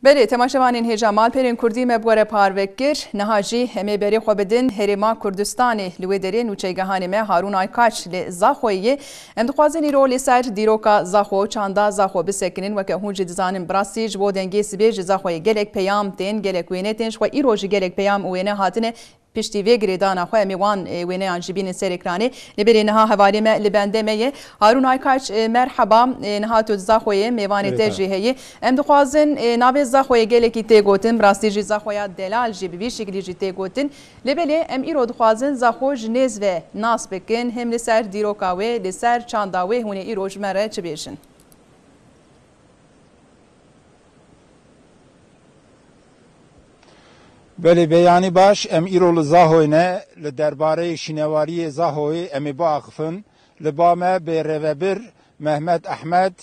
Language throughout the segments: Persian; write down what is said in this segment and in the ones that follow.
بله تماشاوانین هجا مالپرین کردی مبوره پاروکر نهاجی همه بری خو بدن هریما کردستانی لوی دری نوچهگهانی ما هارون آیکاچ لزاخویه اندخوازنی رو لسر دیروکا زاخو چاندا زاخو بسکنین وکه هونج دزانم براسیج و دنگی سبیج زاخوی گلک پیام تین گلک وینه تینش و ایروج گلک پیام وینه هاتنه پشتی وی دانا خواه میوان وینه آنجبین سر اکرانی لبری نها حوالی ما لبنده میه هارون آیکاچ مرحبا نها تو زاخوی میوان تجیهی ام دخوازن ناو زاخوی گلکی تگوتن براستی جی زاخویا دلال جی بی شکلی جی تگوتن لبلی ام ایرو دخوازن زاخو جنز و ناس بکن هم لسر دیروکاوی لسر چانداوی هونه ایرو جمره چه بیشن بله بیانی باش ام ایرول زاهوی نه لدرباره شنواری زاهوی ام با اخفن لبامه به روبر محمد احمد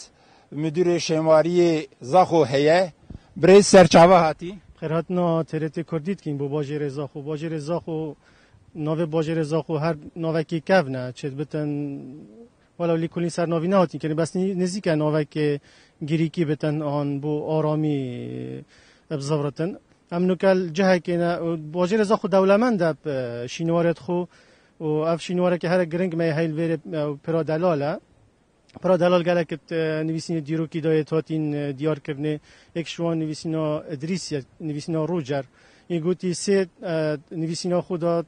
مدیر شنواری زاهو هیه برای سرچاوه هاتی خیراتنا ترت کردید که این بو باجر زاخو نوه باجر زاخو هر نوه کی کف نه چه بتن ولی لی کلی سر نوی نهاتی کنی بس نزدیک نوه که گریکی بتن آن بو آرامی ابزورتن ام نکل جه که باجر زاخو دولمند اب شینوارت خو و اف شینواره که هر گرنگ می هیل ویر پرادلال گله که نویسین دیروکی دایت هاتین دیار کرده یک شوان نویسینا ادریس نویسینا روجر این گویی سه نویسینا خدا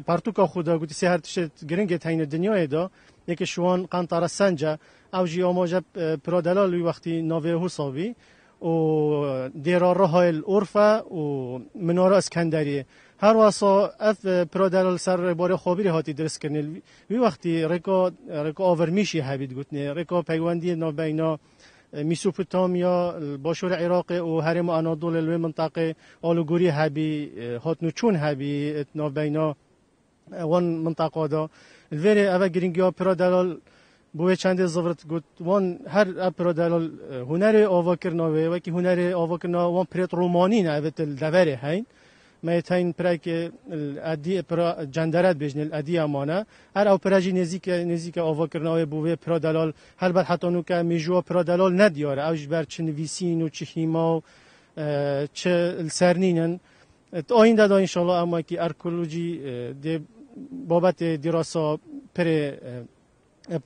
پارتوکا خدا گویی سه هر تشت گرنگ تاین دنیای دا یک شوان قانتار سنجا اوجی آماجب پرادلال وقتی نوه حسابی و دیرا رهایل عرفه و مناره اسکندریه هر واسه اف پرادلال سر باره خوابی هاتی درس کنه وی وقتی رکا آورمیشی هبید گوتنه رکا پیوندی نابینا میسوپوتامیا باشور عراق و هرم آنادول الوی منطقه آلوگوری هبی هات نوچون هبی نابینا وان منطقه دا الوی اول گرینگیا پرادلال بوی چند زفرت گفت وان هر پرادلال هنر آواکرناوی و که هنر آواکرنا وان پرت رومانی نه بت الدوره هین ما تاین پرک الادی پر جندرات بجن الادی امانه هر او پراجی نزیک آواکرناوی بوی پرادلال هر بر حتی نو که میجوا پرادلال ندیاره اوج بر چه نویسین و چه هیما چه السرنینن آینده دا انشالله اما که ارکولوژی دی بابت دراسا پر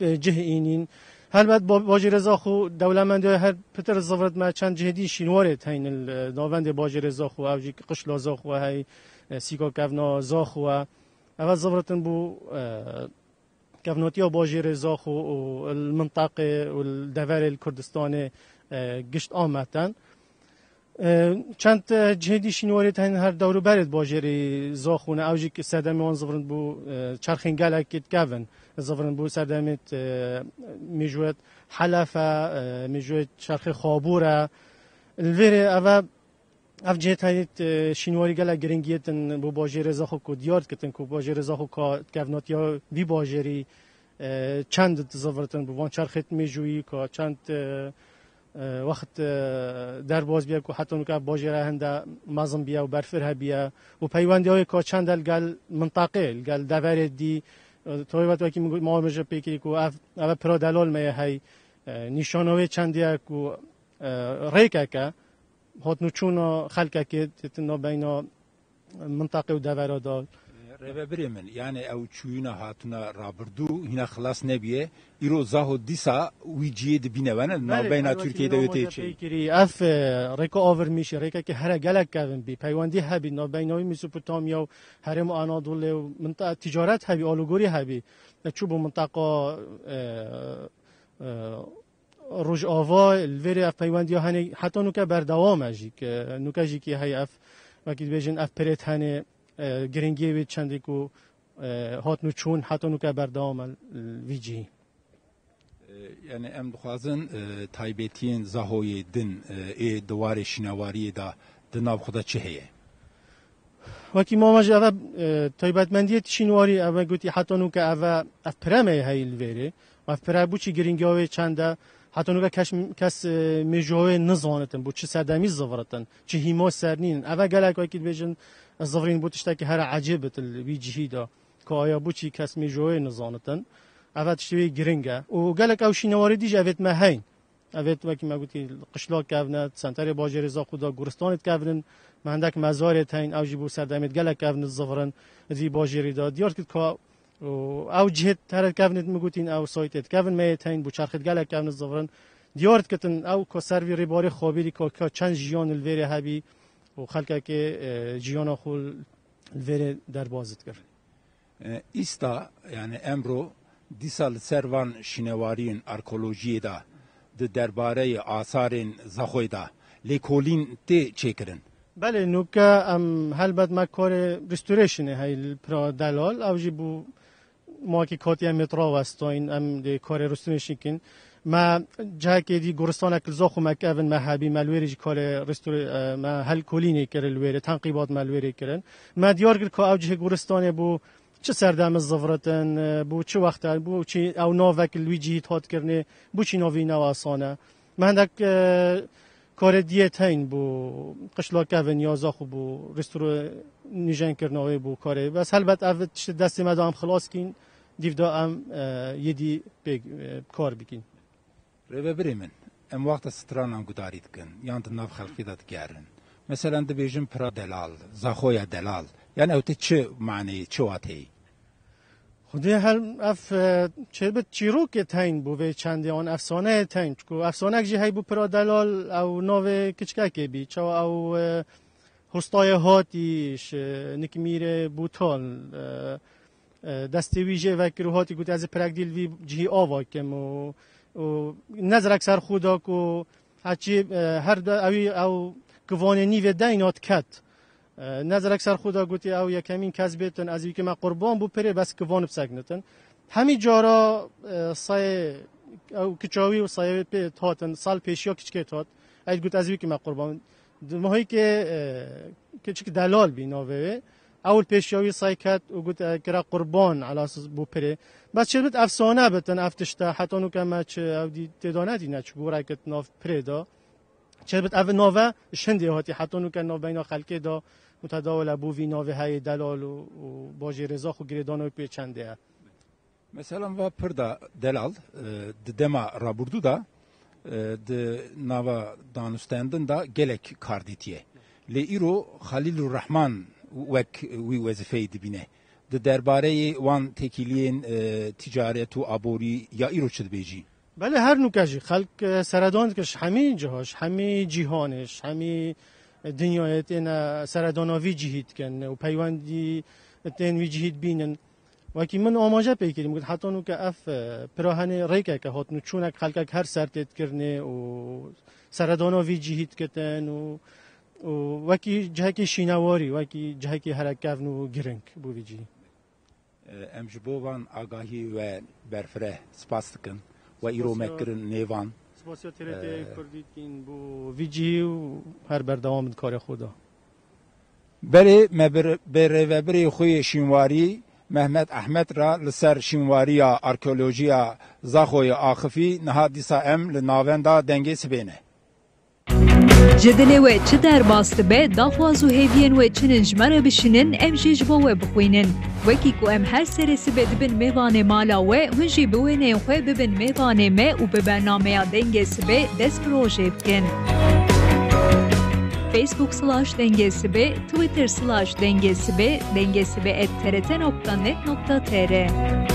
جه اینین هلبت باجر زاخو دولمنده هر پتر زفرت ما چند جهدی شینوارت هین ناوند باجر زاخو اوجی قشلا زاخو های سیکا کفنا زاخو اول زفرتن بو کفناتیا باجر زاخو و المنطقه و الدوار الكردستان گشت آمدن چند جهدی شینوارت هین هر دورو برد باجر زاخونه اوجی که سردمی وان زفرت بو چرخین گلکت کفن زفرن بو سردمت میجوت حلفه میجوت شرخ خابوره الویره اف جهت هایت شینواری گله گرنگیتن بو باجر زاخو کو دیارد کتن کو باجر زاخو کا کفناتیا بی باجری چند زفرتن بو وان چرخت میجویی که چند وقت در باز بیا که حتی نکه باجره هنده مازم بیا و برفر بیا و پیوندی های که چند الگل منطقه الگل دوره دی توی وقتی که ما مجبور پیکی کو اف پرادلال می های نشانه چندی کو ریکه که هات نوچون خلقه که تنها بین منطقه و دوره دال ربابری من یعنی او چوینا هاتنا رابردو هنا خلاص نبیه ایرو زاهو دیسا ویجی دبینه نابینا ترکیه دویته چی اف ریکا آور میشه ریکا که هر گلک کردن بی پیوندی هبی نابینای میسوپوتامیا و هرم آنادول و منطقه تجارت هبی آلوگوری هبی چوب منطقه روج آوا الوری اف پیوندی هنی حتی نوکه بردوام اجی که نوکه جی که هی اف وقتی بیشن اف پرت هنی گرینگی وی چندی کو هات نوچون حتی نوکه بردوام ویجی یعنی ام دخوازن تایبتین زاهوی دن ای دوار شنواری دا دناب خدا چه هیه؟ وکی ما ماجه اوه تایبتمندیت شنواری اوه گوتی حتی نوکه اوه اف پرمه هی الویره و اف پره بو چی گرینگی هاوی چنده حتی نوکه کس میجوه نزانتن بو چه سردمی زفرتن چه هیما سرنین اوه گلک وکی بیجن زفرین بودشتا که هر عجیبت الویجهی دا که آیا بو چی کس میجوه نزانتن اوه تشتوی گرینگه و گلک او شنواری دیج اوید ما هین اوت وکی ما گوتی قشلاق کافنه سنتر باجر زا خدا گورستانت کافنن مهندک مزارت هین او جیبو سردمت گله کافن زفرن زی باجری دا دیار کد که او جهت هر کافنت مگوتین او سایتت کافن میت هین بو چرخت گله کافن زفرن دیارت کتن او که سروی ریباری خوابیری که چند جیان الوری هبی و خلقه که جیان خول الوری در بازت کرد. ایستا یعنی امرو دیسال سروان شنوارین ارکولوژی دا درباره آثار زخوی دا لیکولین تی چیکرن؟ بله نوکا هل بد ما کار رستوریشنه های پرا دلال او جیبو ما که کاتی هم مترا وستاین دی کار رستوریشن کن ما جا که دی گورستان اکل زاخو مکاون محبی ملویری جی کار ما هل کولینه کرن الویره تنقیبات ملویری کرن ما دیار کرد که او جه گورستانه بو چه سردم زفرتن بو چه وقت بو چه او ناوک لویجی هات کرنه بو چه ناوی نواسانه من دک کار دیت هین بو قشلاق کاون یازا خو بو رستورو نیجن کرناوی بو کاره بس البته اوت دست مدام خلاص کین دیو ام یدی کار بکین رو بریمن ام وقت ستران ام گدارید کن یاند ناف خلقی داد گرن مثلا دبیجن پرا دلال زخویا دلال یعنی اوت چه معنی چه واتی خودی هر چه به چیروک تاین بو و چندی آن افسانه تاین کو افسانه جی هی بو پرا دلال او ناو کچکه بی چا او هستای هاتیش نکمیر بوتال دستی ویژه و کروهاتی گوت از پرگدیل وی جهی آوا کم و نظرک سر خدا کو هرچی هر او گوانه نیو دینات کت نظرک سر خدا گوتی او یکمین کسبتن از که ما قربان بو پره بس گوان بسگنتن همی جارا سای او کچاوی و سای په تاتن سال پیشیا کچکه تات اید گوت از که ما قربان ماهی که کچک دلال بیناوه اول پیشیاوی سایکت و گوت کرا قربان علی اساس بو پره بس چه بت افسانه بتن افتشتا حتی نو که چه او دی تدانه دی نچ گورا کت ناف پردا چه بت او ناوه شندی هاتی حتی نو که ناو بین خلقه دا متداول ابو وی ناوه های دلال و باجی رضا خو گریدانو پی چنده مثلا و پردا دلال دما رابردو دا د ناوا دانستندن دا gelek karditiye le iro Halil Rahman وک وی وظیفه دبینه د درباره وان تکیلین تجارت و ابوری یا ایرو چد بیجی بله هر نوکجی خلق سردان کش همه جهاش همه جهانش همه دنیایت این سرداناوی جهید کن و پیوندی تنوی جهید بینن وکی من آماجه پیکریم گفت حتی نو که اف پراهن ریکه که هات نو چونک خلق هر سرتت کرنه و سرداناوی جهید کتن و وکی جهکی شینواری وکی جهکی حرکت نو گرنگ بودی امجبوان آگاهی و برفره سپاس کن و ایرو مکرن نیوان سپاسیا ترته کردید این بو ویجی و هر بردوام کار خدا بله بره و بره خوی شینواری محمد احمد را لسر شینواریا آرکولوژیا زاخوی آخفی نهادیسا ام لناوندا دنگی سبینه جدلی و چه در باست به داخواز و هیوین و چه نجمره بشینن ام جیجبا و بخوینن وکی کو ام هر سرسی بدبن میوان مالا و هنجی بوینه خواه ببن میوان ما و به برنامه دنگی سبه دست پروژه بکن Facebook/dengesebe, Twitter/dengesebe, dengesebe@trt.net.tr